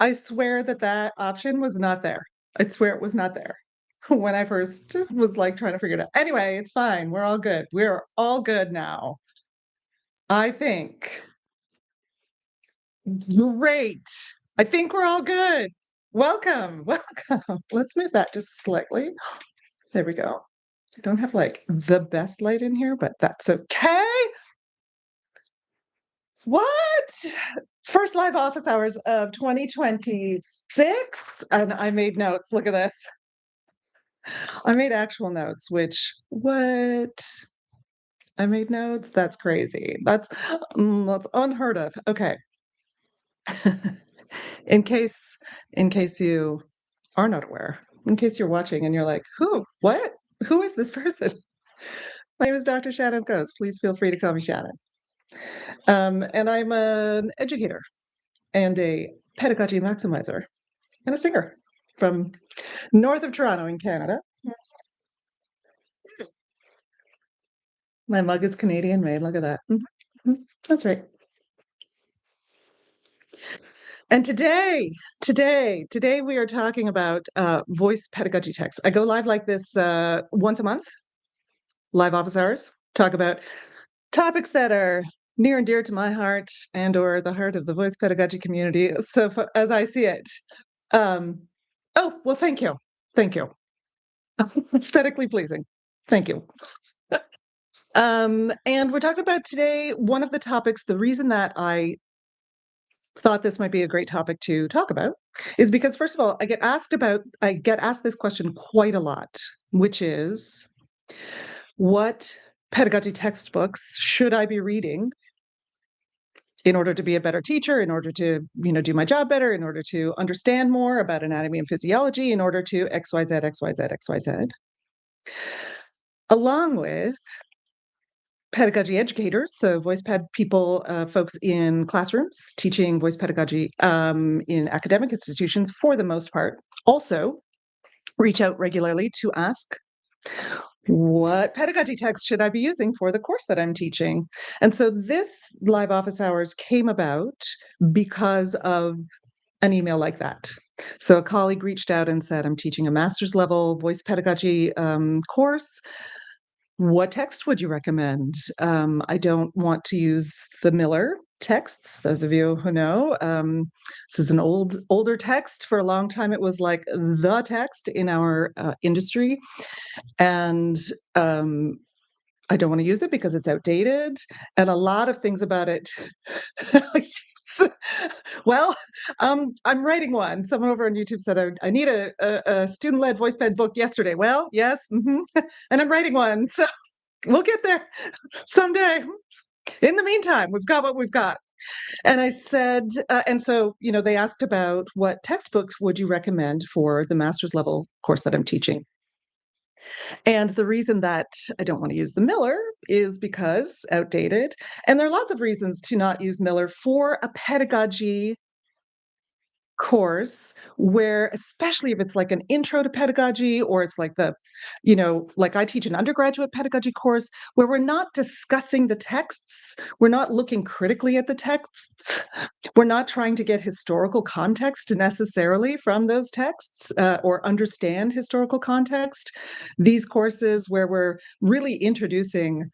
I swear that option was not there. I swear it was not there when I first was like trying to figure it out. Anyway, it's fine. We're all good. We're all good now. I think. Great. I think we're all good. Welcome. Welcome. Let's move that just slightly. There we go. I don't have like the best light in here, but that's okay. What? First live office hours of 2026. And I made notes. Look at this. I made actual notes, which what? I made notes? That's crazy. That's unheard of. Okay. in case in case you are not aware, in case you're watching and you're like, who? What? Who is this person? My name is Dr. Shannon Goes. Please feel free to call me Shannon. And I'm an educator and a pedagogy maximizer and a singer from north of Toronto in Canada. My mug is Canadian made. Look at that. That's right. And today we are talking about voice pedagogy texts. I go live like this once a month, live office hours, talk about topics that are near and dear to my heart and or the heart of the voice pedagogy community. So as I see it. Oh, well, thank you. Thank you. Aesthetically pleasing. Thank you. And we're talking about today, one of the topics, the reason that I thought this might be a great topic to talk about is because, first of all, I get asked this question quite a lot, which is, what pedagogy textbooks should I be reading in order to be a better teacher, in order to, do my job better, in order to understand more about anatomy and physiology, in order to XYZ, XYZ, XYZ, along with pedagogy educators, so VoicePed people, folks in classrooms teaching voice pedagogy in academic institutions for the most part, also reach out regularly to ask, what pedagogy text should I be using for the course that I'm teaching? And so this live office hours came about because of an email like that. So a colleague reached out and said, I'm teaching a master's level voice pedagogy course. What text would you recommend? I don't want to use the Miller texts. Those of you who know, this is an older text. For a long time, it was like the text in our industry. And I don't want to use it because it's outdated. And a lot of things about it. Well, I'm writing one. Someone over on YouTube said, I need a student-led VoicePed book yesterday. Well, yes. And I'm writing one. So we'll get there someday. In the meantime, we've got what we've got. And I said, and so, they asked about what textbooks would you recommend for the master's level course that I'm teaching? And the reason that I don't want to use the Miller is because outdated. And there are lots of reasons to not use Miller for a pedagogy course where, especially if it's like an intro to pedagogy, or it's like like I teach an undergraduate pedagogy course where we're not discussing the texts, we're not looking critically at the texts, we're not trying to get historical context necessarily from those texts or understand historical context. These courses where we're really introducing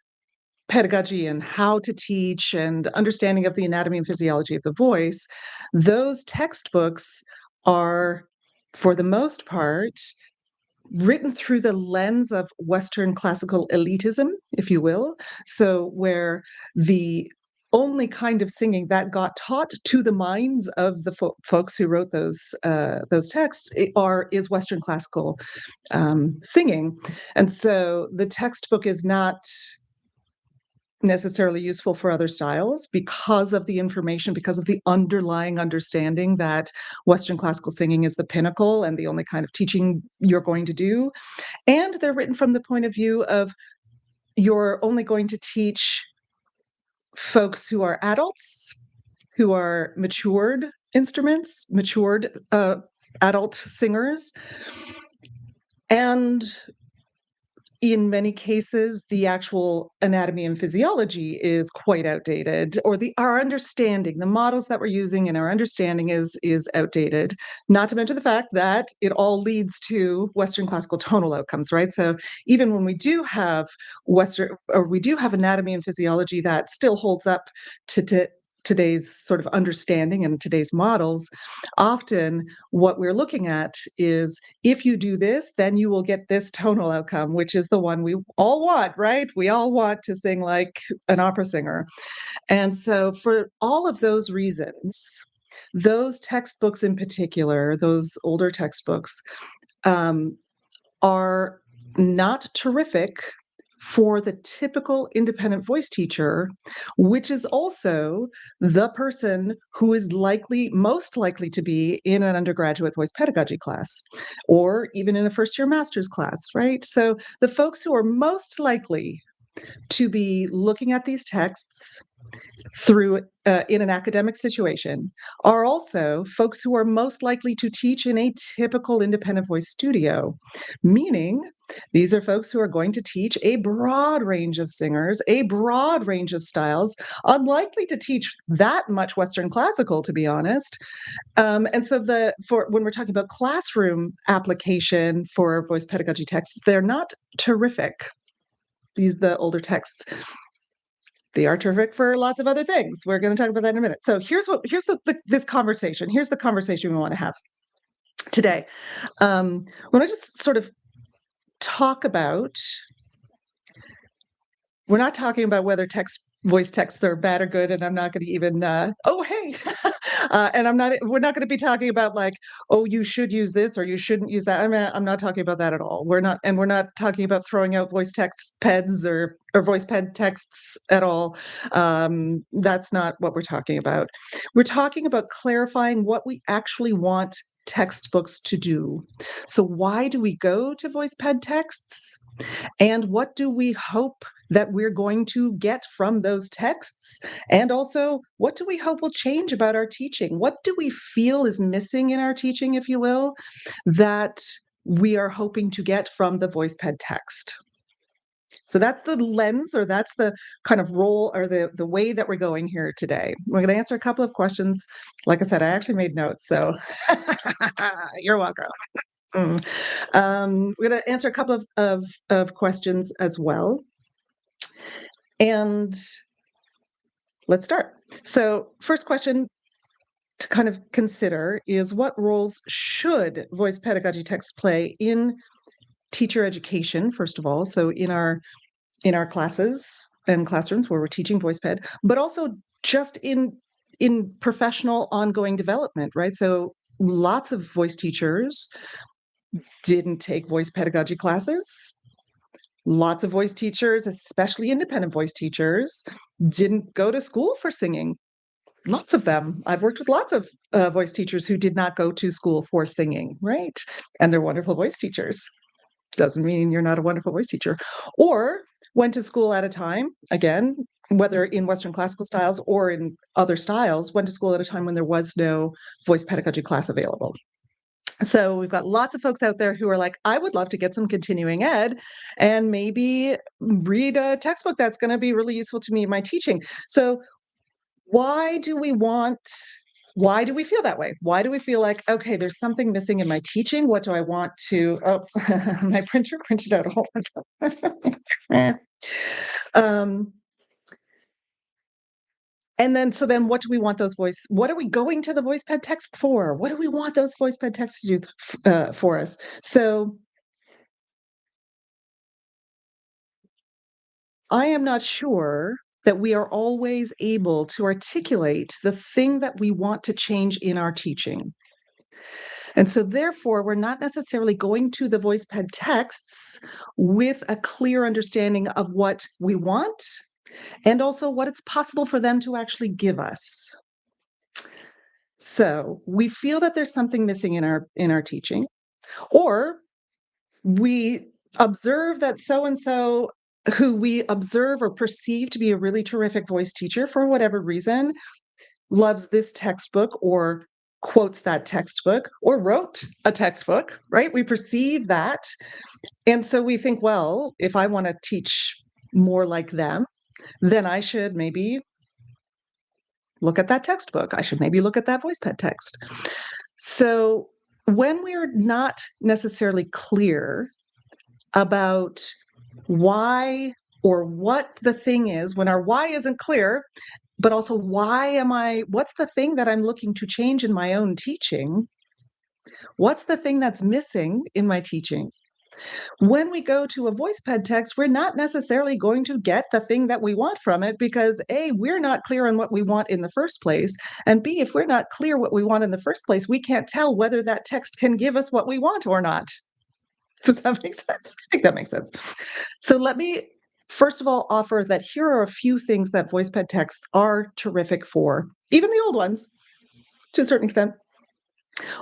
pedagogy and how to teach and understanding of the anatomy and physiology of the voice, those textbooks are, for the most part, written through the lens of Western classical elitism, if you will. So where the only kind of singing that got taught to the minds of the folks who wrote those texts is Western classical singing. And so the textbook is not necessarily useful for other styles because of the information, because of the underlying understanding that Western classical singing is the pinnacle and the only kind of teaching you're going to do. And they're written from the point of view of you're only going to teach folks who are adults, who are matured instruments, matured adult singers. And in many cases, the actual anatomy and physiology is quite outdated, or our understanding, the models that we're using and our understanding is outdated. Not to mention the fact that it all leads to Western classical tonal outcomes, right? So even when we do have anatomy and physiology that still holds up to today's sort of understanding and today's models, often what we're looking at is, if you do this, then you will get this tonal outcome, which is the one we all want, right? We all want to sing like an opera singer. And so, for all of those reasons, those textbooks in particular, those older textbooks, um, are not terrific for the typical independent voice teacher, which is also the person who is most likely to be in an undergraduate voice pedagogy class, or even in a first year master's class, right? So the folks who are most likely to be looking at these texts through in an academic situation are also folks who are most likely to teach in a typical independent voice studio, meaning these are folks who are going to teach a broad range of singers, a broad range of styles, unlikely to teach that much Western classical, to be honest. And so when we're talking about classroom application for voice pedagogy texts, they're not terrific. The older texts, they are terrific for lots of other things. We're going to talk about that in a minute. So here's this conversation. Here's the conversation we want to have today. When I just sort of talk about, we're not talking about whether voice texts are bad or good, and I'm not going to even, oh, hey. And we're not going to be talking about like, oh, you should use this or you shouldn't use that. I'm not talking about that at all. We're not talking about throwing out voice text peds or VoicePed texts at all. That's not what we're talking about. We're talking about clarifying what we actually want textbooks to do. So why do we go to VoicePed texts? And what do we hope that we're going to get from those texts? And also, what do we hope will change about our teaching? What do we feel is missing in our teaching, if you will, that we are hoping to get from the VoicePed text? So that's the lens, or that's the kind of role, or the way that we're going here today. We're going to answer a couple of questions. Like I said, I actually made notes, so you're welcome. We're going to answer a couple of questions as well. And let's start. So first question to kind of consider is, what roles should voice pedagogy texts play in teacher education, first of all? So in our classes and classrooms where we're teaching VoicePed, but also just in professional ongoing development, right? So lots of voice teachers didn't take voice pedagogy classes. Lots of voice teachers, especially independent voice teachers, didn't go to school for singing. Lots of them. I've worked with lots of voice teachers who did not go to school for singing, right? And they're wonderful voice teachers. Doesn't mean you're not a wonderful voice teacher. Or went to school at a time, again, whether in Western classical styles or in other styles, went to school at a time when there was no voice pedagogy class available. So we've got lots of folks out there who are like, I would love to get some continuing ed and maybe read a textbook that's going to be really useful to me in my teaching. So why do we feel that way? Why do we feel like, okay, there's something missing in my teaching? What do I want to, my printer printed out a whole bunch. And then what do we want what are we going to the VoicePed texts for? What do we want those VoicePed texts to do for us? So I am not sure that we are always able to articulate the thing that we want to change in our teaching. And so therefore, we're not necessarily going to the VoicePed texts with a clear understanding of what we want and also what it's possible for them to actually give us. So we feel that there's something missing in our teaching, or we observe that so-and-so who we observe or perceive to be a really terrific voice teacher for whatever reason loves this textbook or quotes that textbook or wrote a textbook, right? We perceive that. And so we think, well, if I want to teach more like them, then I should maybe look at that textbook. I should maybe look at that VoicePed text. So when we're not necessarily clear about why or what the thing is, when our why isn't clear, but also what's the thing that I'm looking to change in my own teaching? What's the thing that's missing in my teaching? When we go to a VoicePed text, we're not necessarily going to get the thing that we want from it because A, we're not clear on what we want in the first place. And B, if we're not clear what we want in the first place, we can't tell whether that text can give us what we want or not. Does that make sense? I think that makes sense. So let me first of all offer that here are a few things that VoicePed texts are terrific for, even the old ones to a certain extent.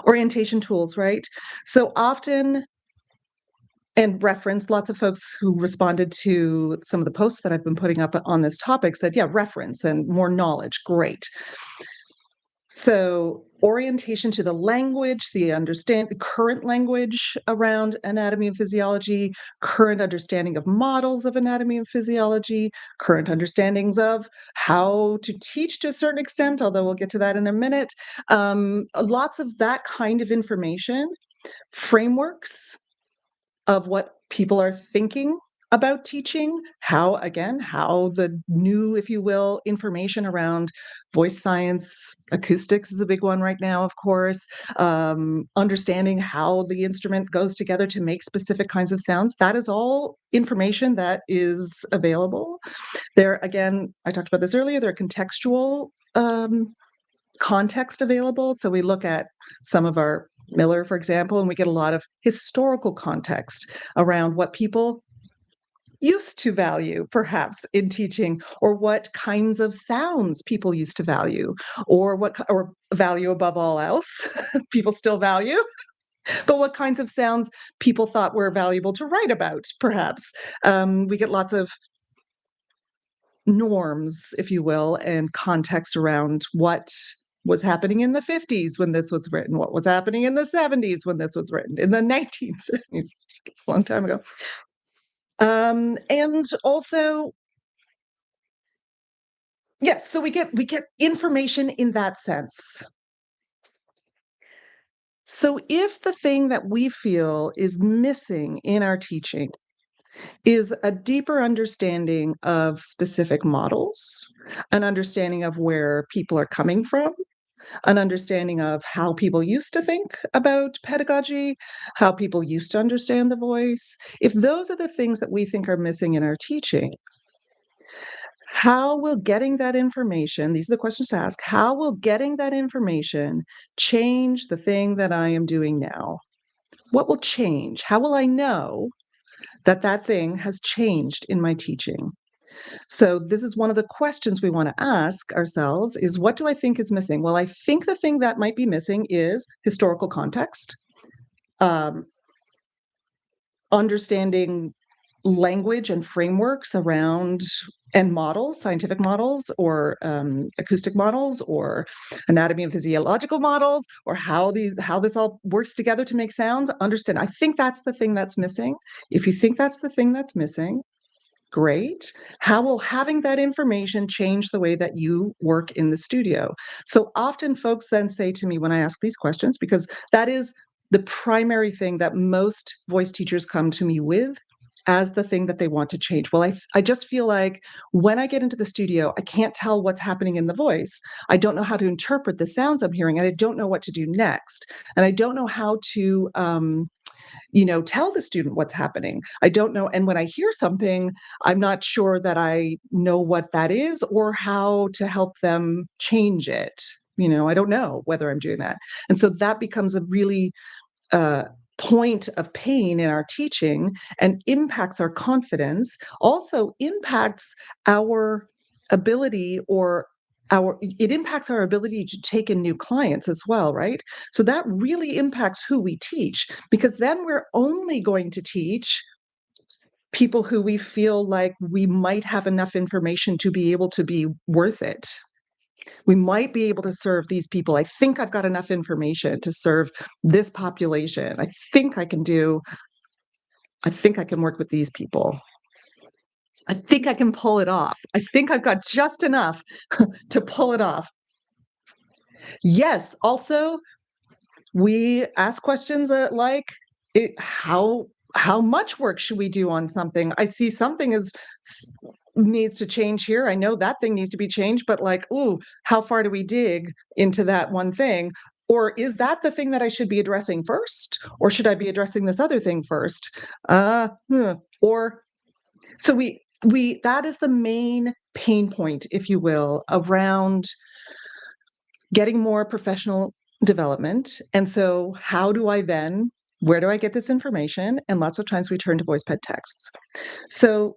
Orientation tools, right? So often, and reference, lots of folks who responded to some of the posts that I've been putting up on this topic said, yeah, reference and more knowledge, great. So orientation to the language, the current language around anatomy and physiology, current understanding of models of anatomy and physiology, current understandings of how to teach to a certain extent, although we'll get to that in a minute. Lots of that kind of information, frameworks of what people are thinking about teaching, how the new, if you will, information around voice science, acoustics is a big one right now, of course, understanding how the instrument goes together to make specific kinds of sounds. That is all information that is available. There, again, I talked about this earlier, there are contextual context available. So we look at some of our Miller, for example, and we get a lot of historical context around what people used to value, perhaps in teaching, or what kinds of sounds people used to value, or value above all else, people still value, but what kinds of sounds people thought were valuable to write about, perhaps. We get lots of norms, if you will, and context around what was happening in the 50s when this was written, what was happening in the 70s when this was written, in the 1970s, a long time ago. And also, yes, so we get information in that sense. So if the thing that we feel is missing in our teaching is a deeper understanding of specific models, an understanding of where people are coming from, an understanding of how people used to think about pedagogy, how people used to understand the voice. If those are the things that we think are missing in our teaching, how will getting that information, these are the questions to ask, how will getting that information change the thing that I am doing now? What will change? How will I know that that thing has changed in my teaching? So this is one of the questions we want to ask ourselves is what do I think is missing? Well, I think the thing that might be missing is historical context, um, understanding language and frameworks around and models, scientific models or acoustic models or anatomy and physiological models or how this all works together to make sounds. Understand. I think that's the thing that's missing. If you think that's the thing that's missing, great. How will having that information change the way that you work in the studio? So often folks then say to me when I ask these questions, because that is the primary thing that most voice teachers come to me with as the thing that they want to change. Well, I just feel like when I get into the studio, I can't tell what's happening in the voice. I don't know how to interpret the sounds I'm hearing, and I don't know what to do next. And I don't know how to tell the student what's happening. I don't know. And when I hear something, I'm not sure that I know what that is or how to help them change it. I don't know whether I'm doing that. And so that becomes a really point of pain in our teaching and impacts our confidence, also impacts our ability it impacts our ability to take in new clients as well, right? So that really impacts who we teach because then we're only going to teach people who we feel like we might have enough information to be able to be worth it. We might be able to serve these people. I think I've got enough information to serve this population. I think I can do I think I can work with these people. I think I can pull it off. I think I've got just enough to pull it off. Yes, also, we ask questions like, how much work should we do on something? I see something needs to change here. I know that thing needs to be changed, but like, ooh, how far do we dig into that one thing? Or is that the thing that I should be addressing first? Or should I be addressing this other thing first? Or so we that is the main pain point, if you will, around getting more professional development. And so where do I get this information? And lots of times we turn to VoicePed texts. So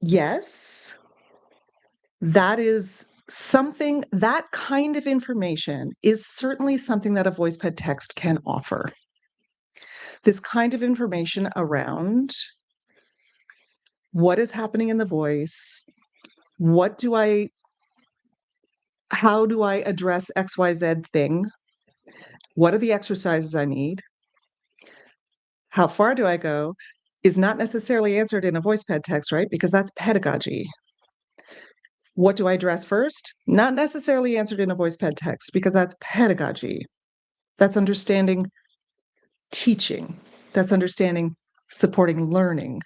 yes, that is something, that kind of information is certainly something that a VoicePed text can offer. This kind of information around what is happening in the voice, how do I address XYZ thing? What are the exercises I need? How far do I go? Is not necessarily answered in a VoicePed text, right? Because that's pedagogy. What do I address first? Not necessarily answered in a VoicePed text because that's pedagogy. That's understanding teaching. That's understanding supporting learning.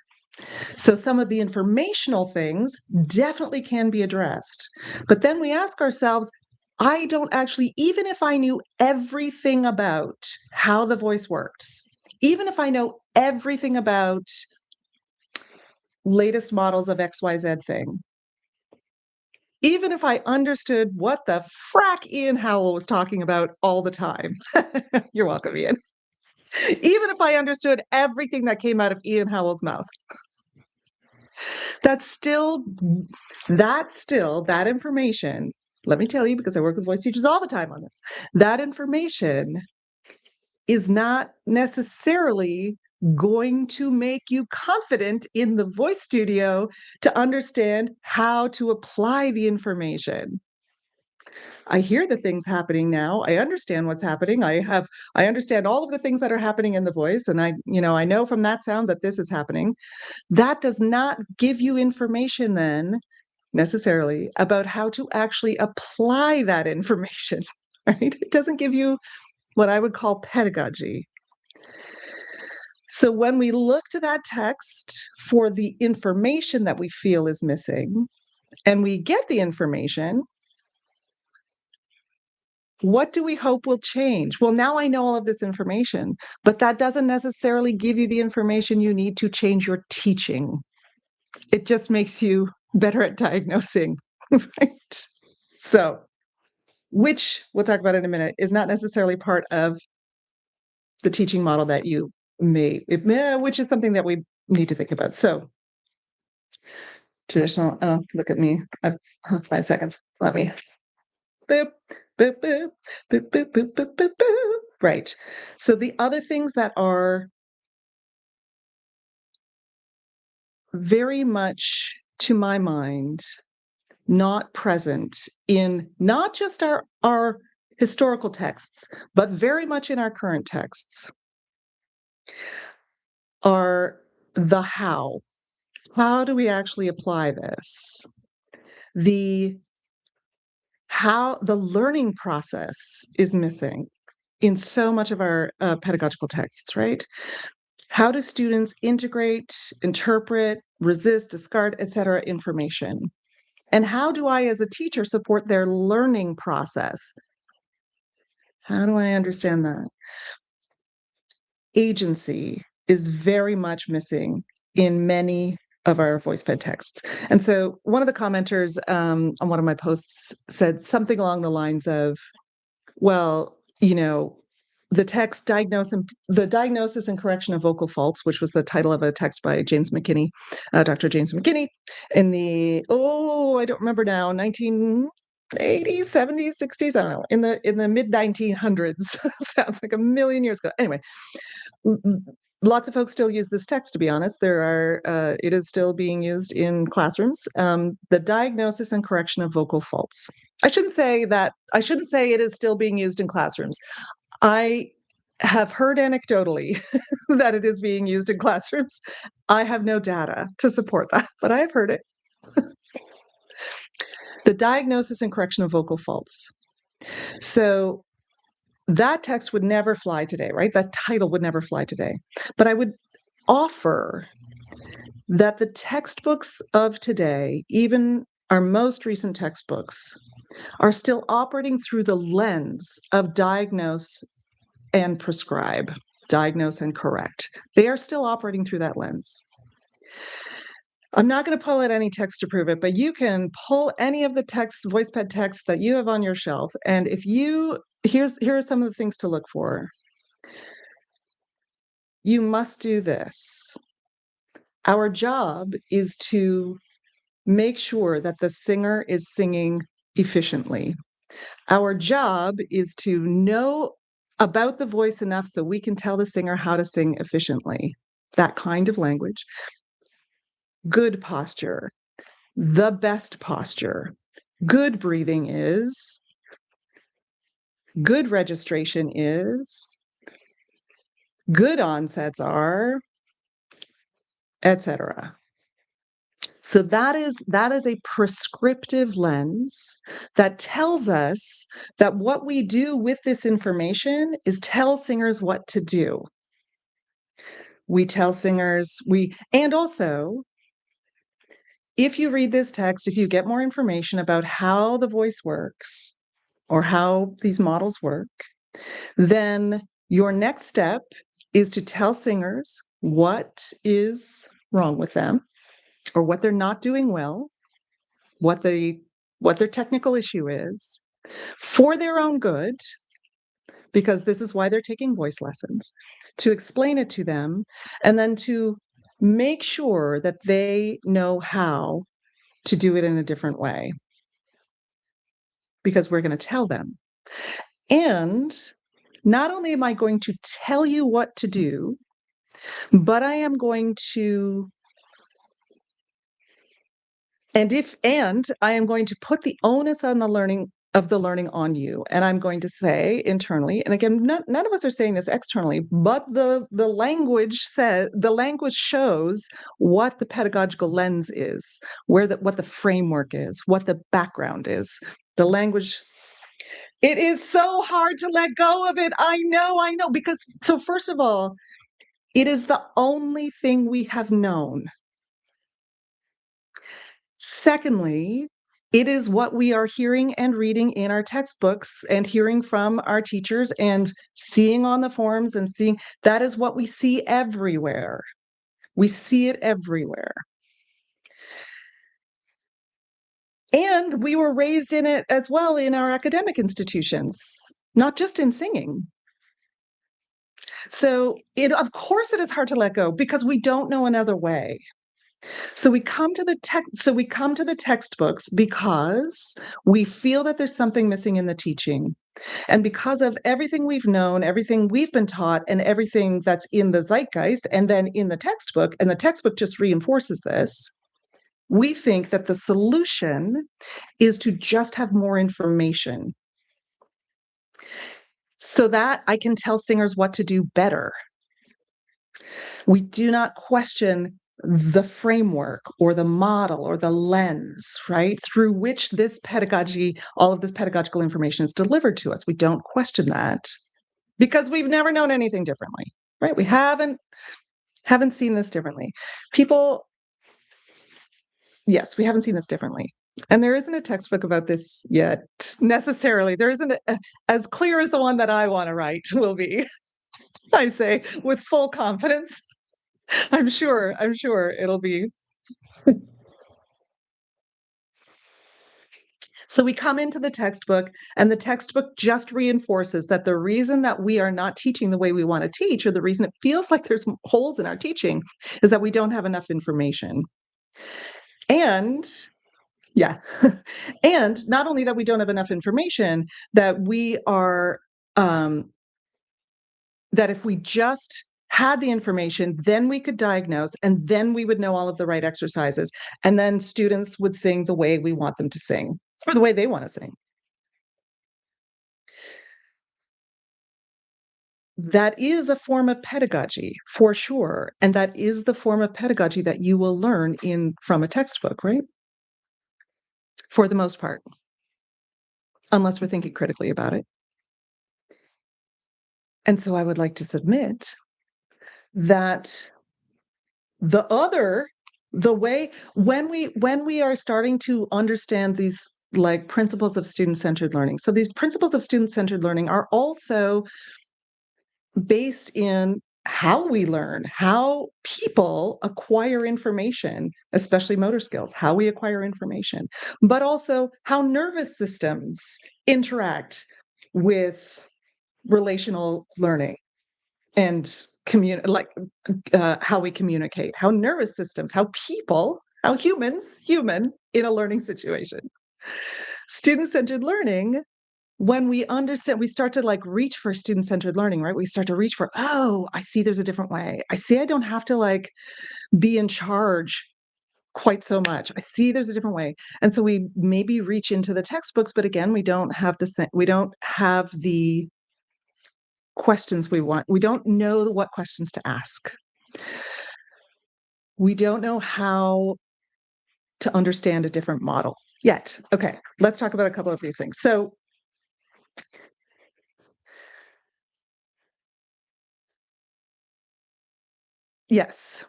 So some of the informational things definitely can be addressed. But then we ask ourselves, I don't actually, even if I knew everything about how the voice works, even if I know everything about latest models of XYZ thing, even if I understood what the frack Ian Howell was talking about all the time, you're welcome, Ian. Even if I understood everything that came out of Ian Howell's mouth, that's still that information. Let me tell you, because I work with voice teachers all the time on this, that information is not necessarily going to make you confident in the voice studio to understand how to apply the information. I hear the things happening now. I understand what's happening. I understand all of the things that are happening in the voice, and I know from that sound that this is happening. That does not give you information then necessarily about how to actually apply that information, right? It doesn't give you what I would call pedagogy. So when we look to that text for the information that we feel is missing, and we get the information, what do we hope will change? Well, now I know all of this information, but that doesn't necessarily give you the information you need to change your teaching. It just makes you better at diagnosing, right? So, which we'll talk about in a minute, is not necessarily part of the teaching model that you which is something that we need to think about. So, traditional, look at me. I have 5 seconds. Let me. Boop, boop, boop, boop, boop, boop, boop, boop, boop. Right. So the other things that are very much, to my mind, not present in not just our historical texts, but very much in our current texts, are the how. How do we actually apply this? The learning process is missing in so much of our pedagogical texts, right? How do students integrate, interpret, resist, discard, etc., information? And how do I, as a teacher, support their learning process? How do I understand that? Agency is very much missing in many of our VoicePed texts. And so one of the commenters on one of my posts said something along the lines of, well, the diagnosis and correction of vocal faults, which was the title of a text by James McKinney, Dr. James McKinney, in the, I don't remember now, 1980s, 70s, 60s, I don't know, in the mid 1900s. Sounds like a million years ago. Anyway, lots of folks still use this text, to be honest. It is still being used in classrooms. The diagnosis and correction of vocal faults. I shouldn't say it is still being used in classrooms. I have heard anecdotally that it is being used in classrooms. I have no data to support that, but I have heard it. The diagnosis and correction of vocal faults. So that text would never fly today, right? That title would never fly today. But I would offer that the textbooks of today, even our most recent textbooks, are still operating through the lens of diagnose and prescribe, diagnose and correct. They are still operating through that lens. I'm not going to pull out any text to prove it, but you can pull any of the text, VoicePed texts that you have on your shelf. And if you, here are some of the things to look for. You must do this. Our job is to make sure that the singer is singing efficiently. Our job is to know about the voice enough so we can tell the singer how to sing efficiently. That kind of language. Good posture, the best posture. Good breathing is, good registration is, good onsets are, etc. So that is a prescriptive lens that tells us that what we do with this information is tell singers what to do. We tell singers, and also, if you read this text, if you get more information about how the voice works or how these models work, then your next step is to tell singers what is wrong with them or what they're not doing well, what their technical issue is for their own good, because this is why they're taking voice lessons, to explain it to them, and then to make sure that they know how to do it in a different way, because we're going to tell them. And not only am I going to tell you what to do, but I am going to I am going to put the onus on the learning on you. And I'm going to say internally, and again, none of us are saying this externally, but the language shows what the pedagogical lens is, what the framework is, what the background is. The language, it is so hard to let go of it. I know, because so first of all, it is the only thing we have known. Secondly, it is what we are hearing and reading in our textbooks and hearing from our teachers and seeing on the forums and seeing. That is what we see everywhere. We see it everywhere. And we were raised in it as well in our academic institutions, not just in singing. So of course it is hard to let go because we don't know another way. So we come to the textbooks because we feel that there's something missing in the teaching. And because of everything we've known, everything we've been taught, and everything that's in the zeitgeist, and then in the textbook, and the textbook just reinforces this, we think that the solution is to just have more information so that I can tell singers what to do better. We do not question the framework or the model or the lens, right, through which this pedagogy, all of this pedagogical information is delivered to us. We don't question that because we've never known anything differently, right? We haven't seen this differently. Yes, we haven't seen this differently. And there isn't a textbook about this yet, necessarily. There isn't as clear as the one that I want to write will be, I say, with full confidence. I'm sure it'll be. So we come into the textbook, and the textbook just reinforces that the reason that we are not teaching the way we want to teach, or the reason it feels like there's holes in our teaching, is that we don't have enough information. And yeah, and not only that we don't have enough information, that we are, that if we just had the information, then we could diagnose, and then we would know all of the right exercises, and then students would sing the way we want them to sing, or the way they want to sing. That is a form of pedagogy for sure, and that is the form of pedagogy that you will learn from a textbook, right? For the most part, unless we're thinking critically about it. And so I would like to submit that the way when we are starting to understand these like principles of student-centered learning. So these principles of student-centered learning are also based in how we learn, how people acquire information, especially motor skills, how we acquire information, but also how nervous systems interact with relational learning and how we communicate, how nervous systems, how people, how human in a learning situation. Student-centered learning, when we understand, we start to like reach for student-centered learning, right? We start to reach for, oh, I see there's a different way. I see I don't have to like be in charge quite so much. I see there's a different way. And so we maybe reach into the textbooks, but again, we don't have the questions we want. We don't know what questions to ask. We don't know how to understand a different model yet. Okay, let's talk about a couple of these things. So, yes.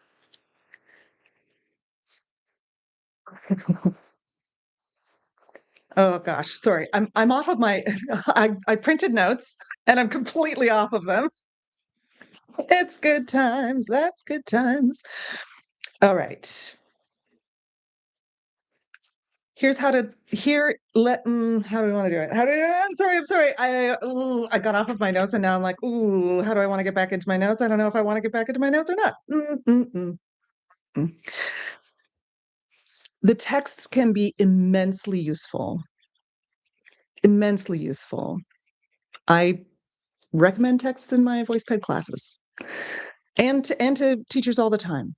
Oh gosh, sorry. I'm off of my I printed notes and I'm completely off of them. It's good times. That's good times. All right. Here's how to how do we want to do it? I'm sorry. I got off of my notes and now I'm like, ooh, how do I want to get back into my notes? I don't know if I want to get back into my notes or not. Mm. The text can be immensely useful. Immensely useful. I recommend text in my VoicePed classes and to teachers all the time.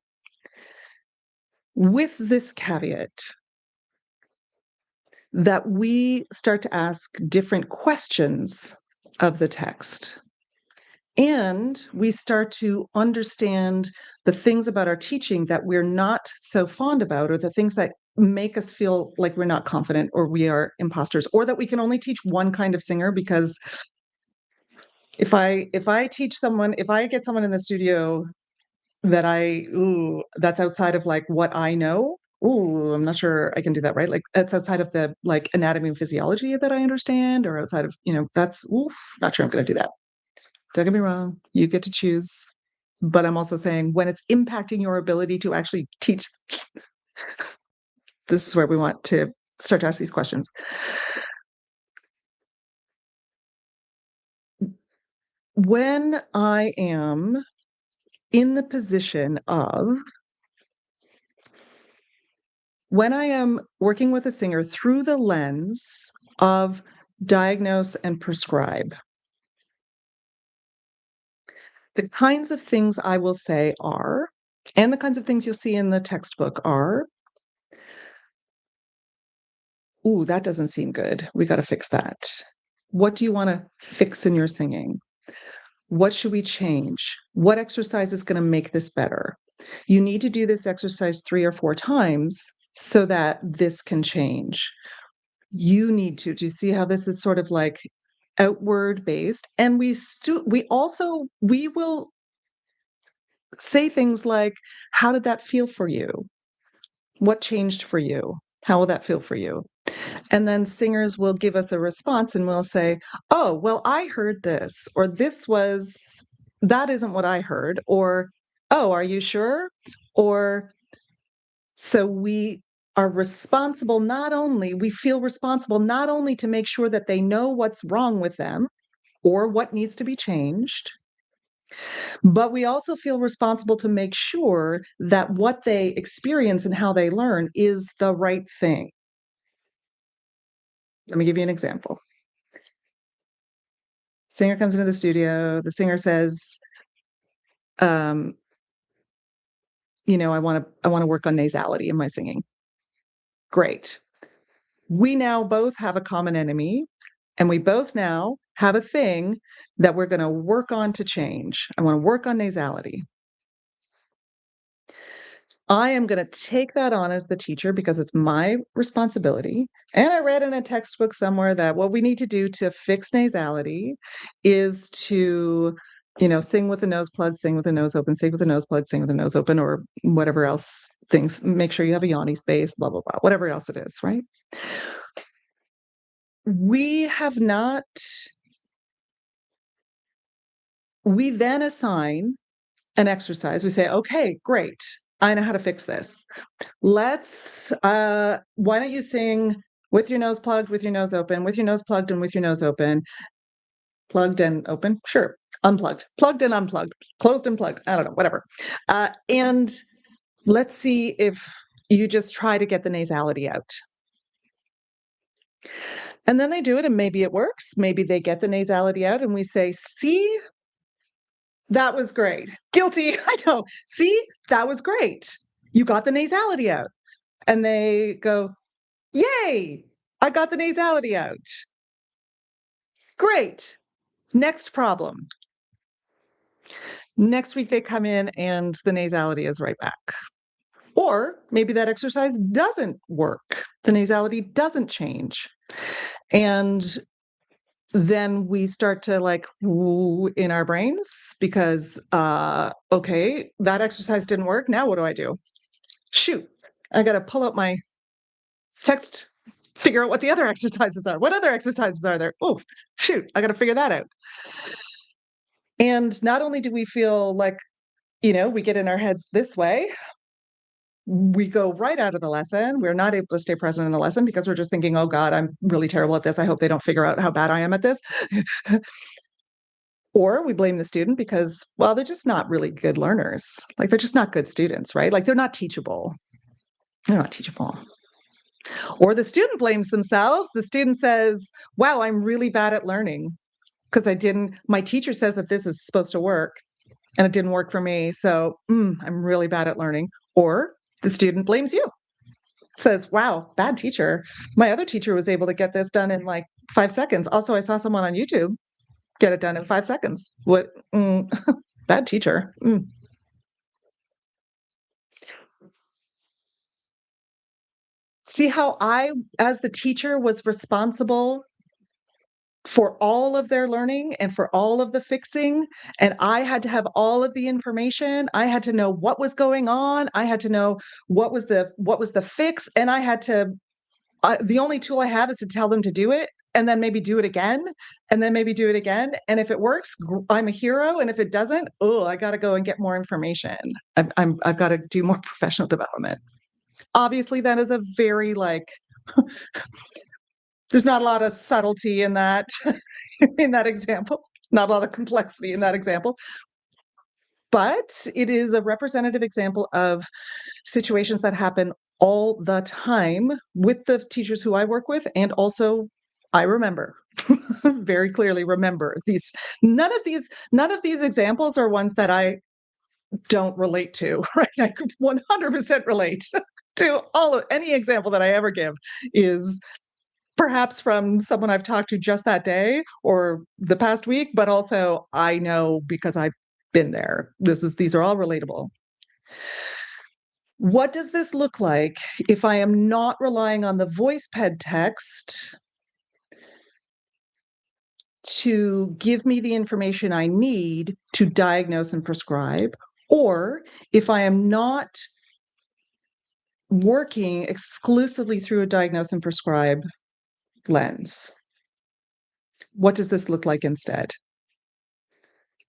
With this caveat that we start to ask different questions of the text. And we start to understand the things about our teaching that we're not so fond about, or the things that make us feel like we're not confident or we are imposters, or that we can only teach one kind of singer. Because if I get someone in the studio that's outside of like what I know, I'm not sure I can do that, right? Like that's outside of the like anatomy and physiology that I understand, or outside of, that's not sure I'm going to do that. Don't get me wrong, you get to choose. But I'm also saying when it's impacting your ability to actually teach, this is where we want to start to ask these questions. When I am in the position of, when I am working with a singer through the lens of diagnose and prescribe, the kinds of things I will say are, and the kinds of things you'll see in the textbook are, ooh, that doesn't seem good. We got to fix that. What do you want to fix in your singing? What should we change? What exercise is going to make this better? You need to do this exercise 3 or 4 times so that this can change. You need to. Do you see how this is sort of like outward based? And we will say things like, how did that feel for you? What changed for you? How will that feel for you? And then singers will give us a response and we'll say, oh, well, I heard this, or that isn't what I heard, or, oh, are you sure? Or, so we we feel responsible not only to make sure that they know what's wrong with them or what needs to be changed, but we also feel responsible to make sure that what they experience and how they learn is the right thing. Let me give you an example. Singer comes into the studio, the singer says, um, I want to work on nasality in my singing. Great. We now both have a common enemy, And we both now have a thing that we're going to work on to change. I want to work on nasality. I am going to take that on as the teacher because it's my responsibility. And I read in a textbook somewhere that what we need to do to fix nasality is to, sing with the nose plugged, sing with the nose open, sing with the nose plugged, sing with the nose open, or whatever else things. Make sure you have a yawny space, blah, blah, blah, whatever else it is, right? We have not, we then assign an exercise. We say, okay, great. I know how to fix this. Why don't you sing with your nose plugged, with your nose open, with your nose plugged and with your nose open, plugged and open? Sure. Unplugged, plugged and unplugged, closed and plugged. I don't know, whatever. And let's see if you just try to get the nasality out. And then they do it and maybe it works. Maybe they get the nasality out and we say, see, that was great. Guilty. I know. See, that was great. You got the nasality out. And they go, yay, I got the nasality out. Great. Next problem. Next week they come in and the nasality is right back. Or maybe that exercise doesn't work. The nasality doesn't change. And then we start to in our brains because, okay, that exercise didn't work. Now what do I do? Shoot, I got to pull out my text, figure out what the other exercises are. What other exercises are there? Oh, shoot, I got to figure that out. And not only do we feel like, we get in our heads this way, we go right out of the lesson. We're not able to stay present in the lesson because we're just thinking, oh God, I'm really terrible at this. I hope they don't figure out how bad I am at this. Or we blame the student because, well, they're just not really good learners. Like they're just not good students, right? Like they're not teachable. They're not teachable. Or the student blames themselves. The student says, wow, I'm really bad at learning because my teacher says that this is supposed to work and it didn't work for me. So I'm really bad at learning. Or the student blames you, says, wow, bad teacher. My other teacher was able to get this done in like 5 seconds. Also, I saw someone on YouTube get it done in 5 seconds. What? Bad teacher. See how I, as the teacher, was responsible for all of their learning and for all of the fixing, and I had to have all of the information. I had to know what was going on. I had to know what was the fix, and I had to the only tool I have is to tell them to do it and then maybe do it again and then maybe do it again. And if it works, I'm a hero. And if it doesn't, I got to go and get more information. I've got to do more professional development. Obviously, that is a very there's not a lot of subtlety in that, in that example, not a lot of complexity in that example. But it is a representative example of situations that happen all the time with the teachers who I work with. And also, I remember very clearly remember these. None of these examples are ones that I don't relate to, right? I could 100% relate to any example that I ever give is perhaps from someone I've talked to just that day or the past week, but also I know because I've been there. These are all relatable. What does this look like if I am not relying on the VoicePed text to give me the information I need to diagnose and prescribe, or if I am not working exclusively through a diagnose and prescribe lens? What does this look like instead?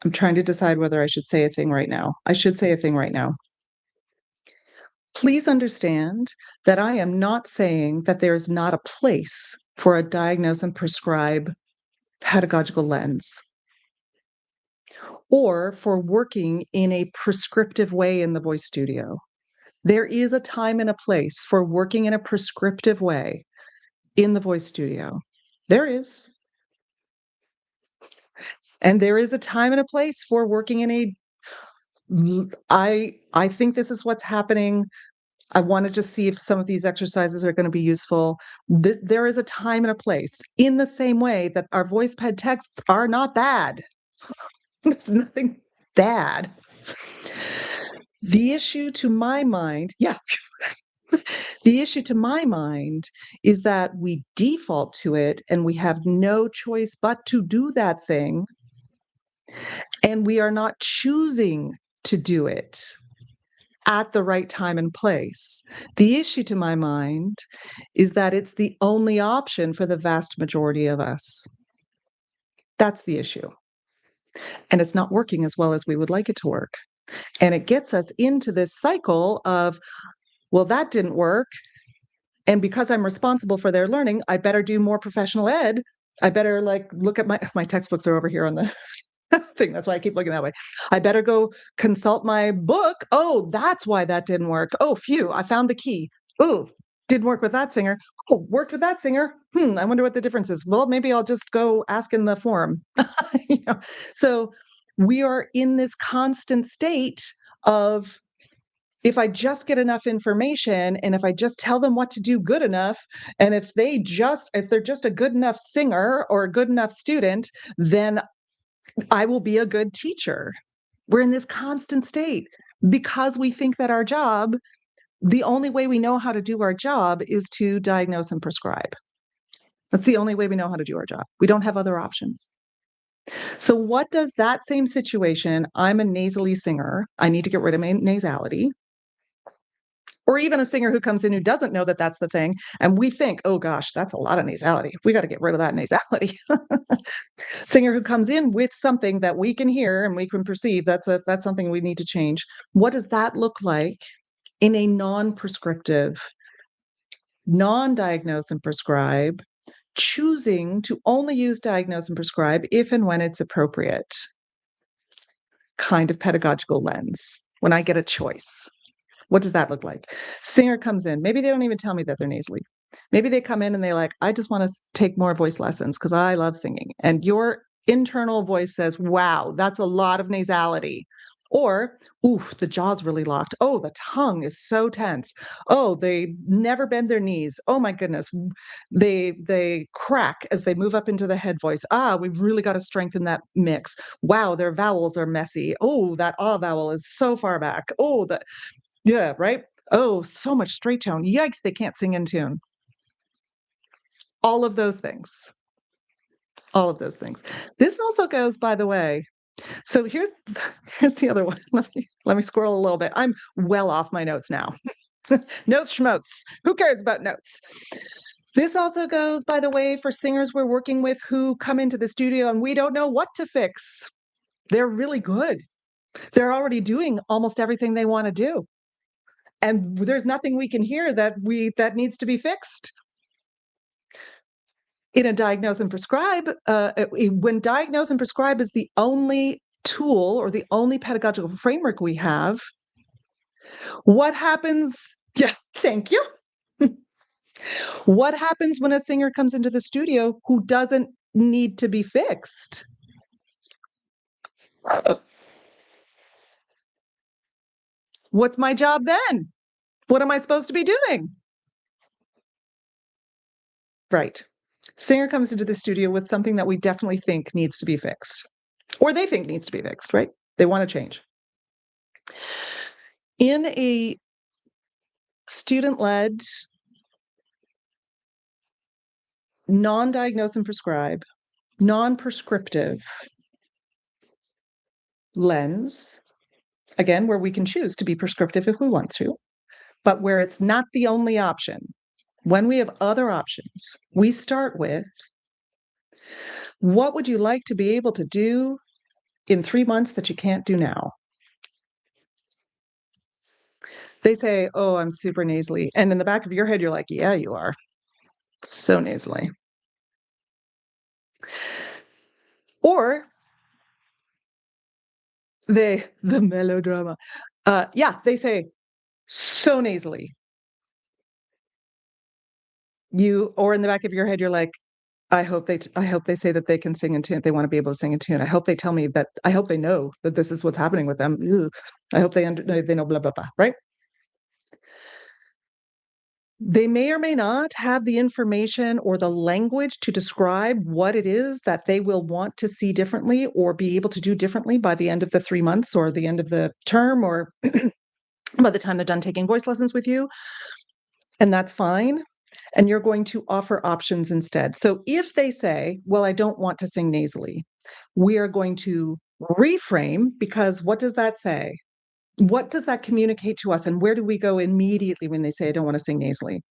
I'm trying to decide whether I should say a thing right now. I should say a thing right now. Please understand that I am not saying that there is not a place for a diagnose and prescribe pedagogical lens or for working in a prescriptive way in the voice studio. There is a time and a place for working in a prescriptive way in the voice studio. There is. And there is a time and a place for working in a I think this is what's happening. I want to just see if some of these exercises are going to be useful. There is a time and a place, in the same way that our VoicePed texts are not bad. There's nothing bad. The issue to my mind, yeah, the issue to my mind is that we default to it and we have no choice but to do that thing. And we are not choosing to do it at the right time and place. The issue to my mind is that it's the only option for the vast majority of us. That's the issue. And it's not working as well as we would like it to work. And it gets us into this cycle of, well, that didn't work. And because I'm responsible for their learning, I better do more professional ed. I better look at my textbooks are over here on the thing. That's why I keep looking that way. I better go consult my book. Oh, that's why that didn't work. Oh, phew, I found the key. Oh, didn't work with that singer. Oh, worked with that singer. I wonder what the difference is. Well, maybe I'll just go ask in the forum. you know? So we are in this constant state of, if I just get enough information and if I just tell them what to do good enough, and if they're just a good enough singer or a good enough student, then I will be a good teacher. We're in this constant state because we think that our job, the only way we know how to do our job is to diagnose and prescribe. That's the only way we know how to do our job. We don't have other options. So what does that same situation, I'm a nasally singer, I need to get rid of my nasality, or even a singer who comes in who doesn't know that that's the thing, and we think, oh gosh, that's a lot of nasality. We got to get rid of that nasality. Singer who comes in with something that we can hear and we can perceive, that's something we need to change. What does that look like in a non-prescriptive, non-diagnose and prescribe, choosing to only use diagnose and prescribe if and when it's appropriate kind of pedagogical lens, when I get a choice? What does that look like? Singer comes in. Maybe they don't even tell me that they're nasally. Maybe they come in and they're like, I just want to take more voice lessons because I love singing. And your internal voice says, wow, that's a lot of nasality. Or, oof, the jaw's really locked. Oh, the tongue is so tense. Oh, they never bend their knees. Oh my goodness. They crack as they move up into the head voice. Ah, we've really got to strengthen that mix. Wow, their vowels are messy. Oh, that ah vowel is so far back. Oh, that yeah, right? Oh, so much straight tone. Yikes, they can't sing in tune. All of those things. All of those things. This also goes, by the way. So here's the other one. Let me scroll a little bit. I'm well off my notes now. Notes schmotes. Who cares about notes? This also goes, by the way, for singers we're working with who come into the studio and we don't know what to fix. They're really good. They're already doing almost everything they want to do. And there's nothing we can hear that needs to be fixed. In a diagnose and prescribe, when diagnose and prescribe is the only tool or the only pedagogical framework we have, what happens? Yeah, thank you. What happens when a singer comes into the studio who doesn't need to be fixed? What's my job then? What am I supposed to be doing? Right. Singer comes into the studio with something that we definitely think needs to be fixed, or they think needs to be fixed, right? They want to change. In a student-led, non-diagnose and prescribe, non-prescriptive lens, again, where we can choose to be prescriptive if we want to, but where it's not the only option. When we have other options, we start with, what would you like to be able to do in 3 months that you can't do now? They say, oh, I'm super nasally. And in the back of your head, you're like, yeah, you are. So nasally. Or the melodrama. Yeah, they say, so nasally. Or in the back of your head, you're like, I hope they say that they can sing in tune. They want to be able to sing in tune. I hope they tell me that. I hope they know that this is what's happening with them. Ugh. I hope they know blah blah blah. Right? They may or may not have the information or the language to describe what it is that they will want to see differently or be able to do differently by the end of the 3 months or the end of the term or by the time they're done taking voice lessons with you, and that's fine. And you're going to offer options instead. So if they say, well, I don't want to sing nasally, we are going to reframe, because what does that say? What does that communicate to us? And where do we go immediately when they say, I don't want to sing nasally?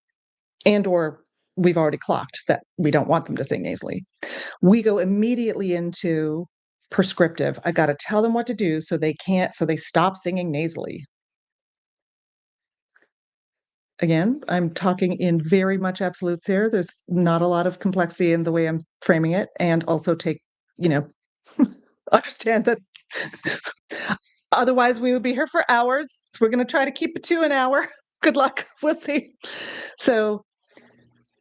And or we've already clocked that we don't want them to sing nasally. We go immediately into prescriptive. I got to tell them what to do so they stop singing nasally. Again, I'm talking in very much absolutes here. There's not a lot of complexity in the way I'm framing it, and also you know, understand that otherwise we would be here for hours. We're going to try to keep it to an hour. Good luck. We'll see. So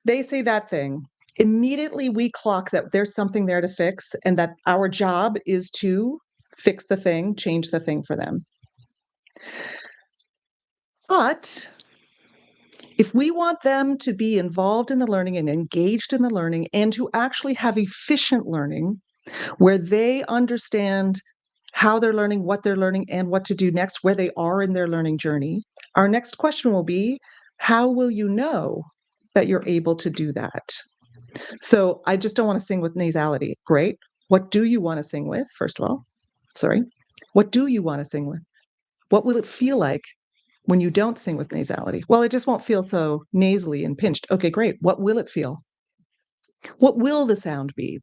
they say that thing. Immediately we clock that there's something there to fix, and that our job is to fix the thing, change the thing for them. But if we want them to be involved in the learning and engaged in the learning and to actually have efficient learning where they understand how they're learning, what they're learning, and what to do next, where they are in their learning journey, our next question will be, how will you know that you're able to do that? So I just don't want to sing with nasality. Great. What do you want to sing with, first of all? Sorry. What do you want to sing with? What will it feel like when you don't sing with nasality? Well, it just won't feel so nasally and pinched. Okay, great. What will it feel? What will the sound be?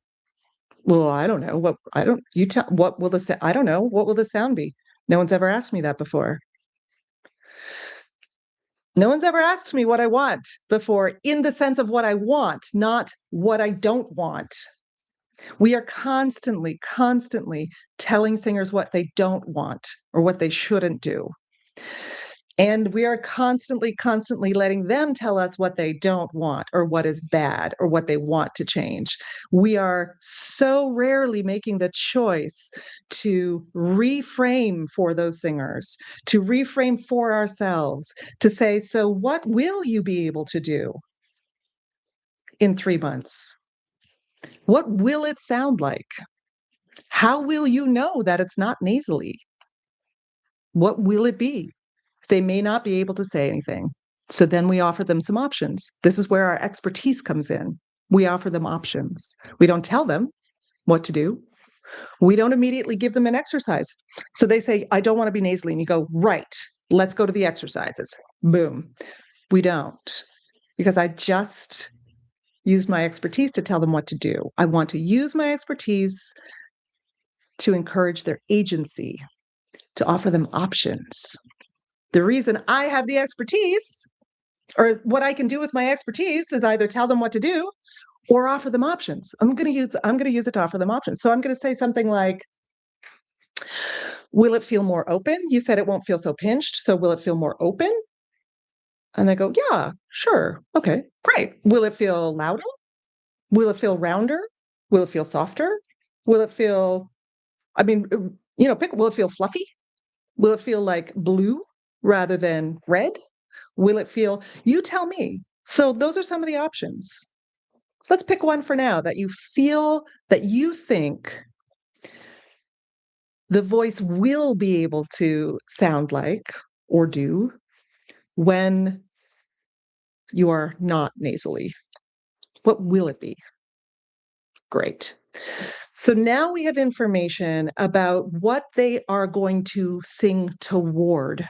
Well, I don't know. You tell, what will I don't know. What will the sound be? No one's ever asked me that before. No one's ever asked me what I want before, in the sense of what I want, not what I don't want. We are constantly, constantly telling singers what they don't want or what they shouldn't do. And we are constantly, constantly letting them tell us what they don't want or what is bad or what they want to change. We are so rarely making the choice to reframe for those singers, to reframe for ourselves, to say, so what will you be able to do in 3 months? What will it sound like? How will you know that it's not nasally? What will it be? They may not be able to say anything. So then we offer them some options. This is where our expertise comes in. We offer them options. We don't tell them what to do. We don't immediately give them an exercise. So they say, I don't want to be nasally. And you go, right, let's go to the exercises. Boom. We don't, because I just used my expertise to tell them what to do. I want to use my expertise to encourage their agency, to offer them options. The reason I have the expertise, or what I can do with my expertise, is either tell them what to do or offer them options. I'm going to use it to offer them options. So I'm going to say something like, will it feel more open? You said it won't feel so pinched. So will it feel more open? And they go, yeah, sure. Okay, great. Will it feel louder? Will it feel rounder? Will it feel softer? Will it feel, will it feel fluffy? Will it feel like blue rather than red? Will it feel, you tell me. So those are some of the options. Let's pick one for now that you feel, that you think the voice will be able to sound like or do when you are not nasally. What will it be? Great. So now we have information about what they are going to sing toward,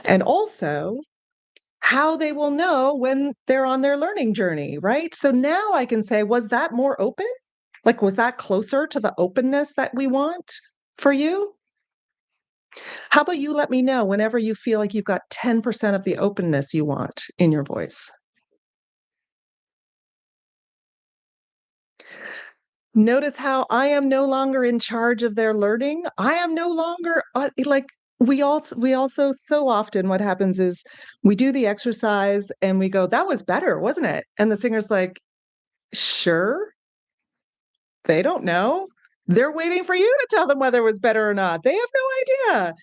and also how they will know when they're on their learning journey, right? So now I can say, was that more open? Like, was that closer to the openness that we want for you? How about you let me know whenever you feel like you've got 10% of the openness you want in your voice? Notice how I am no longer in charge of their learning. I am no longer like we also so often what happens is we do the exercise and we go, that was better, wasn't it? And the singer's like, sure. They don't know. They're waiting for you to tell them whether it was better or not. They have no idea.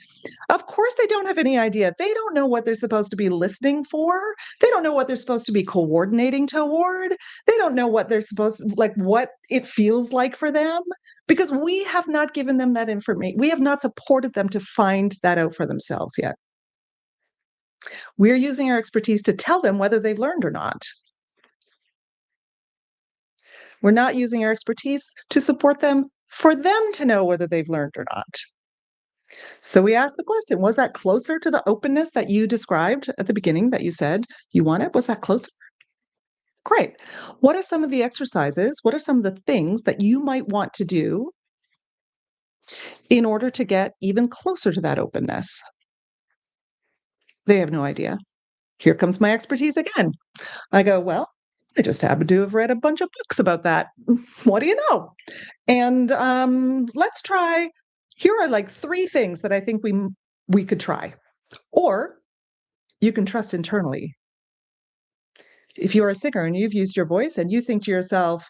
Of course, they don't have any idea. They don't know what they're supposed to be listening for. They don't know what they're supposed to be coordinating toward. They don't know what they're supposed to, like, what it feels like for them, because we have not given them that information. We have not supported them to find that out for themselves yet. We're using our expertise to tell them whether they've learned or not. We're not using our expertise to support them for them to know whether they've learned or not. So we asked the question, was that closer to the openness that you described at the beginning that you said you wanted? Was that closer? Great. What are some of the exercises? What are some of the things that you might want to do in order to get even closer to that openness? They have no idea. Here comes my expertise again. I go, well, I just happen to have read a bunch of books about that. What do you know? And let's try. Here are like 3 things that I think we could try. Or you can trust internally. If you're a singer and you've used your voice and you think to yourself,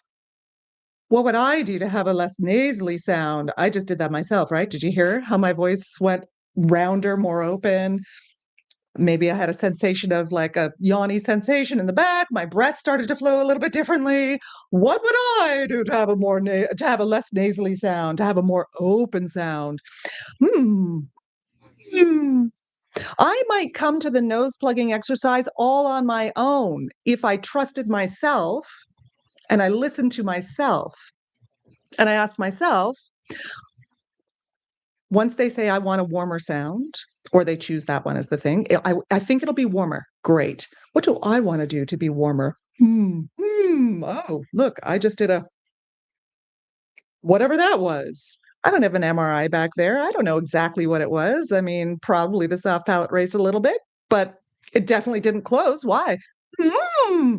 what would I do to have a less nasally sound? I just did that myself, right? Did you hear how my voice went rounder, more open? Maybe I had a sensation of like a yawny sensation in the back. My breath started to flow a little bit differently. What would I do to have to have a less nasally sound, to have a more open sound? Hmm. Hmm. I might come to the nose plugging exercise all on my own if I trusted myself and I listened to myself and I asked myself, once they say I want a warmer sound, or they choose that one as the thing, I think it'll be warmer. Great. What do I want to do to be warmer? Oh, look, I just did a whatever that was. I don't have an MRI back there. I don't know exactly what it was. I mean, probably the soft palate raised a little bit, but it definitely didn't close. Why? Hmm.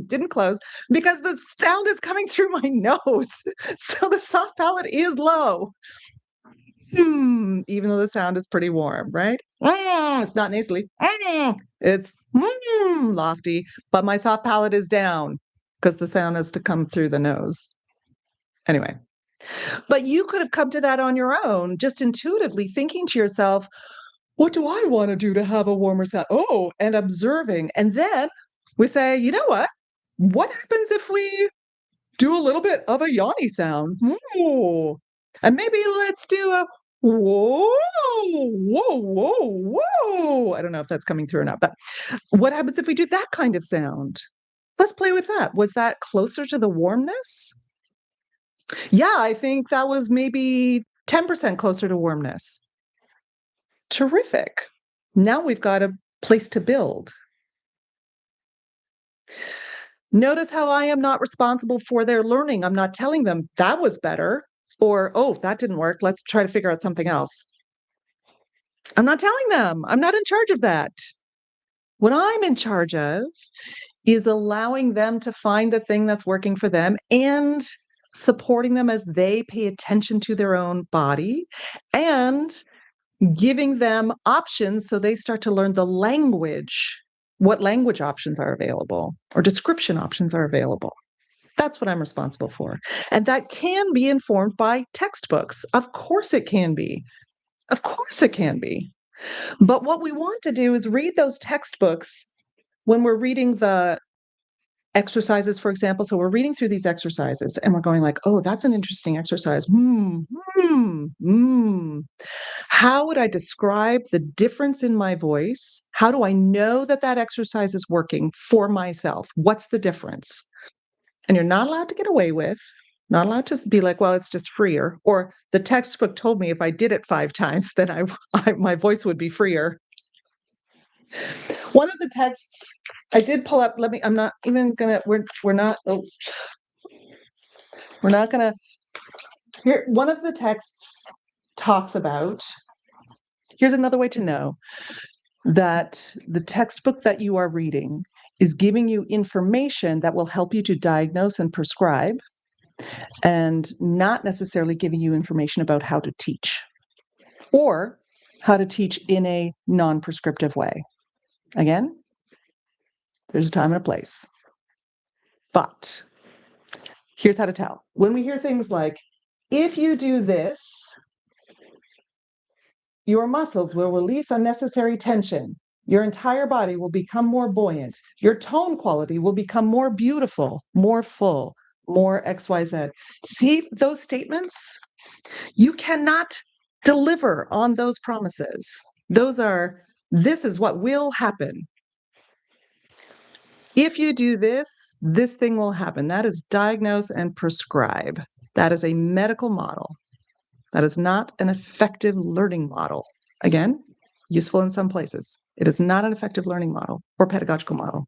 Didn't close because the sound is coming through my nose. So the soft palate is low. Even though the sound is pretty warm, right? It's not nasally. It's lofty, but my soft palate is down because the sound has to come through the nose. Anyway, but you could have come to that on your own, just intuitively thinking to yourself, what do I want to do to have a warmer sound? Oh, and observing. And then we say, you know what? What happens if we do a little bit of a yawny sound? Ooh. And maybe let's do a whoa, whoa, whoa, whoa. I don't know if that's coming through or not, but what happens if we do that kind of sound? Let's play with that. Was that closer to the warmness? Yeah, I think that was maybe 10% closer to warmness. Terrific. Now we've got a place to build. Notice how I am not responsible for their learning. I'm not telling them that was better or, oh, that didn't work. Let's try to figure out something else. I'm not telling them. I'm not in charge of that. What I'm in charge of is allowing them to find the thing that's working for them and supporting them as they pay attention to their own body and giving them options so they start to learn the language, what language options are available or description options are available. That's what I'm responsible for. And that can be informed by textbooks. Of course it can be. Of course it can be. But what we want to do is read those textbooks when we're reading the exercises, for example. So we're reading through these exercises and we're going like, oh, that's an interesting exercise. How would I describe the difference in my voice? How do I know that that exercise is working for myself? What's the difference? And you're not allowed to get away with, not allowed to be like, well, it's just freer. Or the textbook told me if I did it 5 times, then my voice would be freer. One of the texts I did pull up, I'm not even gonna, we're not gonna, here, one of the texts talks about, here's another way to know that the textbook that you are reading is giving you information that will help you to diagnose and prescribe and not necessarily giving you information about how to teach or how to teach in a non-prescriptive way. Again, there's a time and a place. But Here's how to tell. When we hear things like, if you do this, your muscles will release unnecessary tension. Your entire body will become more buoyant. Your tone quality will become more beautiful, more full, more XYZ. See those statements? You cannot deliver on those promises. Those are, this is what will happen. If you do this, this thing will happen. That is diagnose and prescribe. That is a medical model. That is not an effective learning model. Again, useful in some places. It is not an effective learning model or pedagogical model.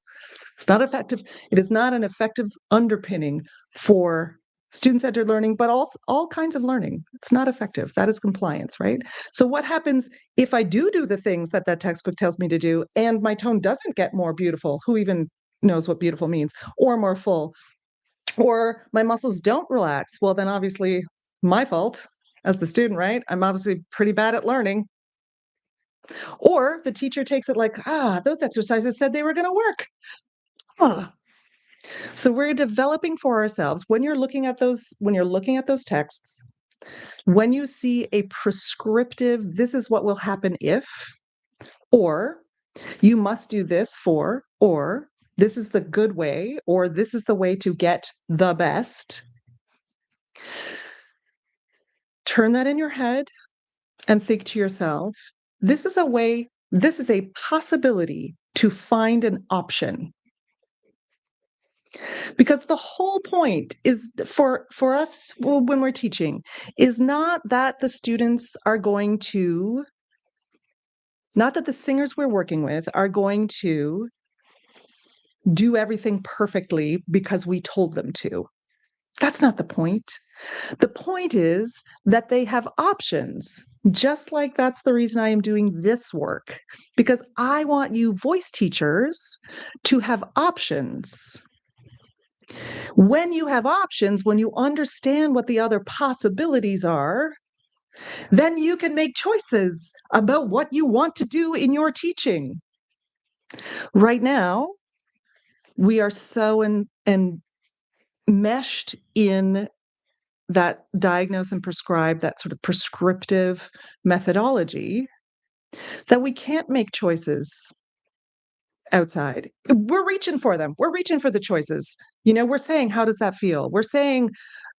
It's not effective. It is not an effective underpinning for student-centered learning, but all kinds of learning. It's not effective. That is compliance, right? So what happens if I do the things that that textbook tells me to do and my tone doesn't get more beautiful? Who even knows what beautiful means? Or more full? Or my muscles don't relax? Well, then obviously my fault as the student, right? I'm obviously pretty bad at learning. Or the teacher takes it like, those exercises said they were going to work. Huh. So we're developing for ourselves when you're looking at those texts, when you see a prescriptive, this is what will happen if, or you must do this for, or this is the good way, or this is the way to get the best. Turn that in your head and think to yourself, this is a possibility to find an option. Because the whole point is for us when we're teaching is not that the students are going to, not that the singers we're working with are going to do everything perfectly because we told them to. That's not the point. The point is that they have options, just like that's the reason I am doing this work, because I want you voice teachers to have options. When you have options, when you understand what the other possibilities are, then you can make choices about what you want to do in your teaching. Right now, we are so enmeshed in that diagnose and prescribe, that sort of prescriptive methodology, that we can't make choices outside. We're reaching for them. We're reaching for the choices. We're saying, how does that feel? We're saying,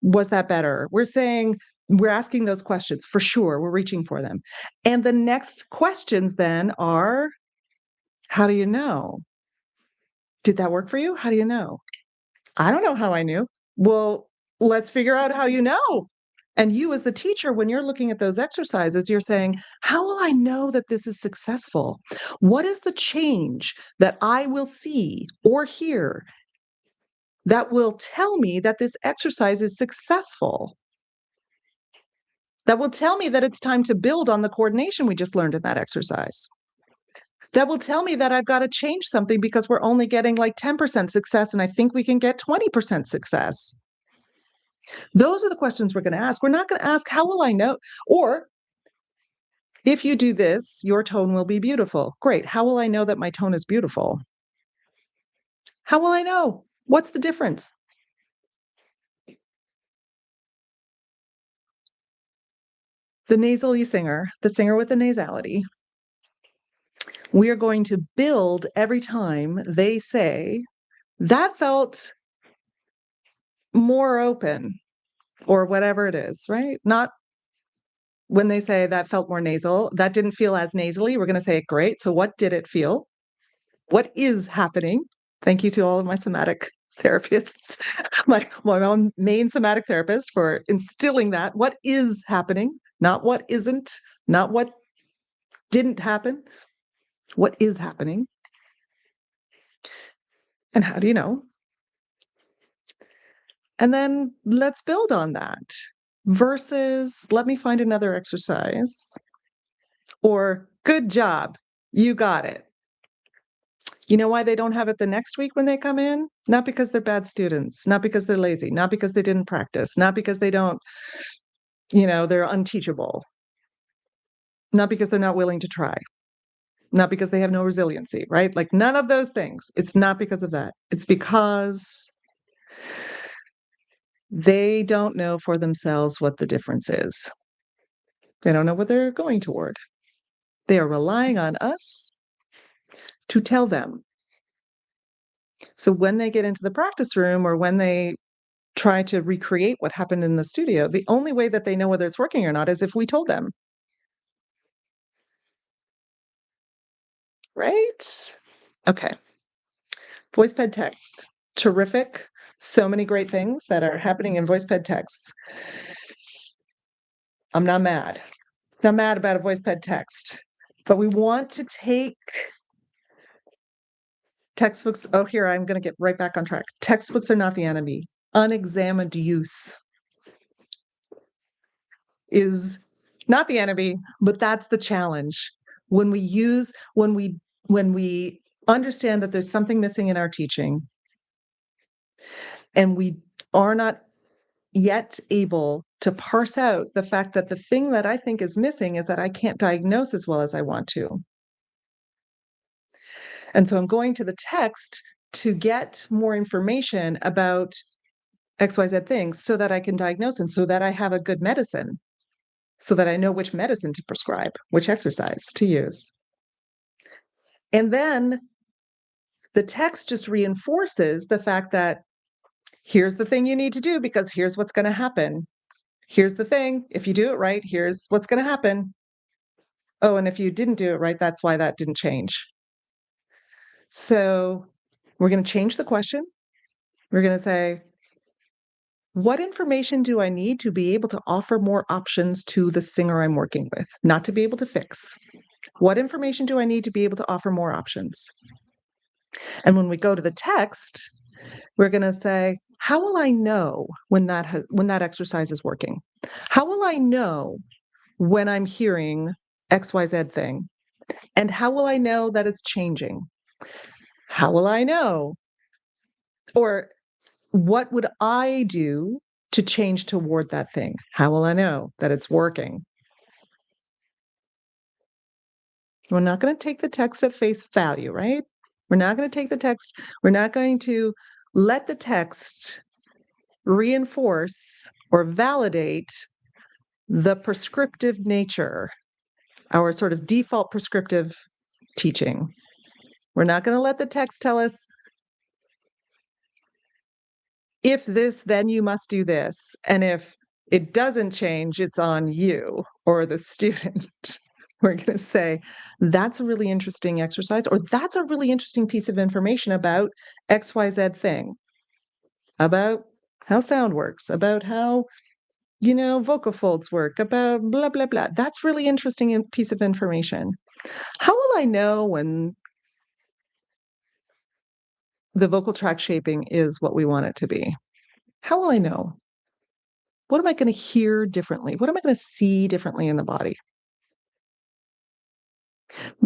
was that better? We're saying, we're asking those questions for sure. We're reaching for them. And the next questions then are, how do you know? Did that work for you? How do you know? I don't know how I knew. Well, let's figure out how you know. And you, as the teacher, when you're looking at those exercises, you're saying, how will I know that this is successful? What is the change that I will see or hear that will tell me that this exercise is successful? That will tell me that it's time to build on the coordination we just learned in that exercise. That will tell me that I've got to change something because we're only getting like 10% success, and I think we can get 20% success. Those are the questions we're going to ask. We're not going to ask, how will I know? Or, if you do this, your tone will be beautiful. Great. How will I know that my tone is beautiful? How will I know? What's the difference? The nasally singer, the singer with the nasality, we are going to build every time they say, that felt more open, or whatever it is, right? Not when they say that felt more nasal, that didn't feel as nasally. We're going to say, great. So what did it feel? What is happening? Thank you to all of my somatic therapists, my own main somatic therapist, for instilling that. What is happening? Not what isn't, not what didn't happen. What is happening? And how do you know? And then let's build on that versus let me find another exercise, or good job, you got it. You know why they don't have it the next week when they come in? Not because they're bad students, not because they're lazy, not because they didn't practice, not because they don't, they're unteachable, not because they're not willing to try, not because they have no resiliency, right? Like none of those things. It's not because of that. It's because They don't know for themselves what the difference is. They don't know what they're going toward. They are relying on us to tell them. So when they get into the practice room or when they try to recreate what happened in the studio, the only way that they know whether it's working or not is if we told them. Right? Okay. VoicePed texts. Terrific. So many great things that are happening in VoicePed texts. I'm not mad. Not mad about a VoicePed text, but we want to take textbooks. Oh, here, I'm going to get right back on track. Textbooks are not the enemy. Unexamined use is not the enemy, but that's the challenge. When we understand that there's something missing in our teaching and we are not yet able to parse out the fact that the thing that I think is missing is that I can't diagnose as well as I want to. And so I'm going to the text to get more information about XYZ things so that I can diagnose and so that I have a good medicine, so that I know which medicine to prescribe, which exercise to use. And then the text just reinforces the fact that here's the thing you need to do because here's what's going to happen. Here's the thing. If you do it right, here's what's going to happen. Oh, and if you didn't do it right, that's why that didn't change. So we're going to change the question. We're going to say, what information do I need to be able to offer more options to the singer I'm working with? Not to be able to fix. What information do I need to be able to offer more options? And when we go to the text, we're going to say, how will I know when that exercise is working? How will I know when I'm hearing XYZ thing? And how will I know that it's changing? How will I know? Or what would I do to change toward that thing? How will I know that it's working? We're not going to take the text at face value, right? We're not going to take the text. We're not going to let the text reinforce or validate the prescriptive nature, our sort of default prescriptive teaching. We're not going to let the text tell us, if this, then you must do this. And if it doesn't change, it's on you or the student. We're going to say, that's a really interesting exercise, or that's a really interesting piece of information about XYZ thing, about how sound works, about how, vocal folds work, about blah, blah, blah. That's really interesting piece of information. How will I know when the vocal tract shaping is what we want it to be? How will I know? What am I going to hear differently? What am I going to see differently in the body?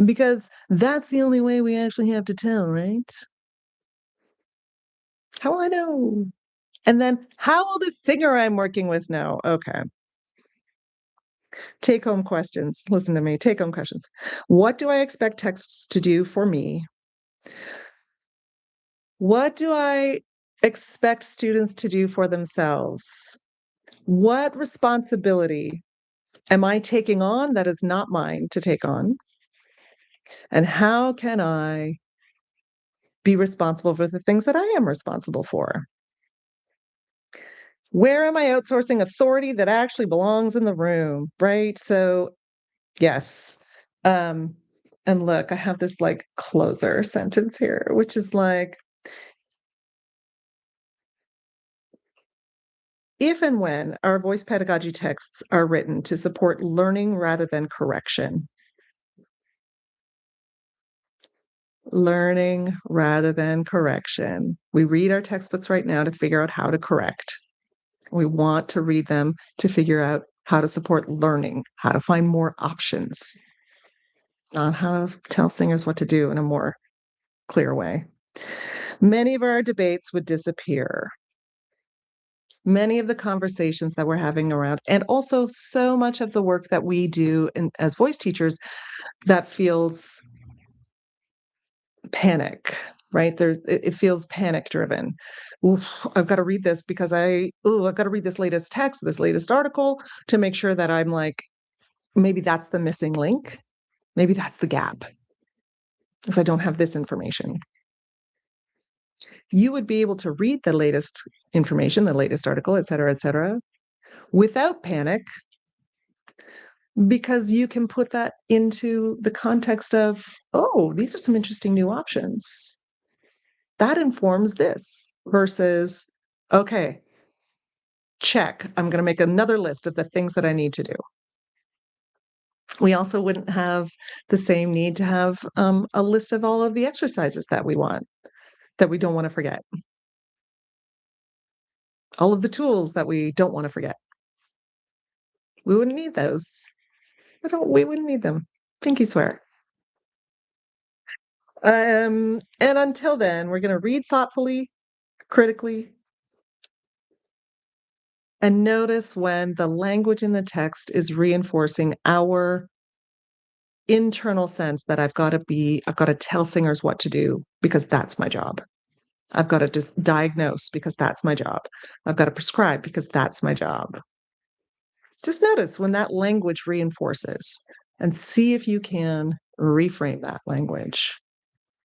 Because that's the only way we actually have to tell, right? How will I know? And then how will the singer I'm working with know? Okay. Take home questions. Listen to me. Take home questions. What do I expect texts to do for me? What do I expect students to do for themselves? What responsibility am I taking on that is not mine to take on? And how can I be responsible for the things that I am responsible for? Where am I outsourcing authority that actually belongs in the room, right? So, yes. Um, and look, I have this like closer sentence here, which is like, if and when our voice pedagogy texts are written to support learning rather than correction, learning rather than correction. We read our textbooks right now to figure out how to correct. We want to read them to figure out how to support learning, how to find more options, not how to tell singers what to do in a more clear way. Many of our debates would disappear. Many of the conversations that we're having around, and also so much of the work that we do as voice teachers that feels panic, right? It feels panic driven. Oof, I've got to read this because I've got to read this latest text, this latest article to make sure that I'm like, maybe that's the missing link. Maybe that's the gap because I don't have this information. You would be able to read the latest information, the latest article, et cetera, without panic because you can put that into the context of, oh, these are some interesting new options. That informs this versus, okay, check. I'm going to make another list of the things that I need to do. We also wouldn't have the same need to have a list of all of the exercises that we want, that we don't want to forget. All of the tools that we don't want to forget. We wouldn't need those. We wouldn't need them. Pinky swear. And until then, we're going to read thoughtfully, critically, and notice when the language in the text is reinforcing our internal sense that I've got to tell singers what to do because that's my job. I've got to just diagnose because that's my job. I've got to prescribe because that's my job. Just notice when that language reinforces and see if you can reframe that language.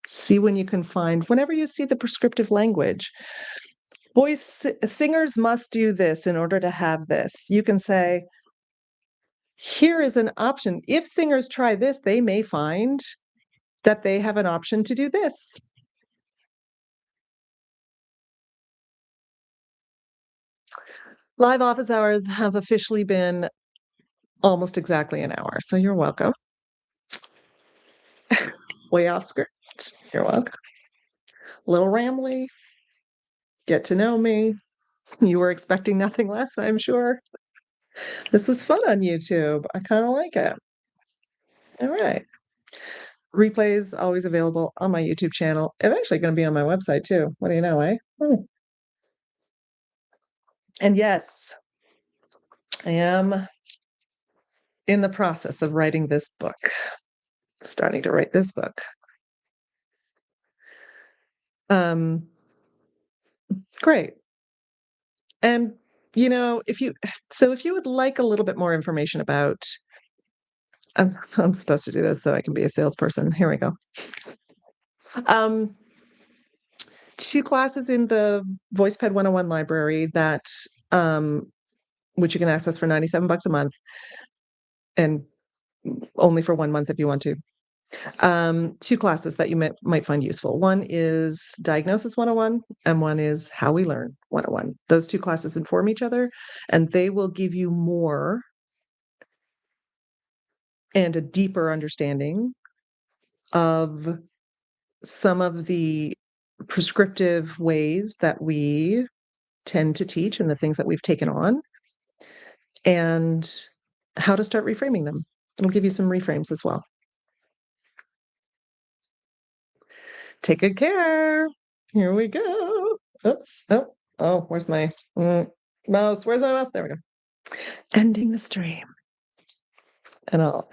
See when you can find, whenever you see the prescriptive language, singers must do this in order to have this. You can say, here is an option. If singers try this, they may find that they have an option to do this. Live office hours have officially been almost exactly an hour, so you're welcome. Way off script. You're welcome. Little rambly. Get to know me. You were expecting nothing less, I'm sure. This was fun on YouTube. I kind of like it. All right. Replays always available on my YouTube channel. I'm actually going to be on my website too. What do you know, eh? And yes, I am in the process of writing this book. Starting to write this book. Great. And if you would like a little bit more information about, I'm supposed to do this so I can be a salesperson. Here we go. 2 classes in the VoicePed 101 library that which you can access for $97 a month and only for 1 month if you want to. 2 classes that you might find useful. One is Diagnosis 101 and one is How We Learn 101. Those 2 classes inform each other and they will give you more and a deeper understanding of some of the prescriptive ways that we tend to teach and the things that we've taken on and how to start reframing them. It'll give you some reframes as well. Take good care. Here we go. Oops. Oh, where's my mouse? Where's my mouse? There we go. Ending the stream. And I'll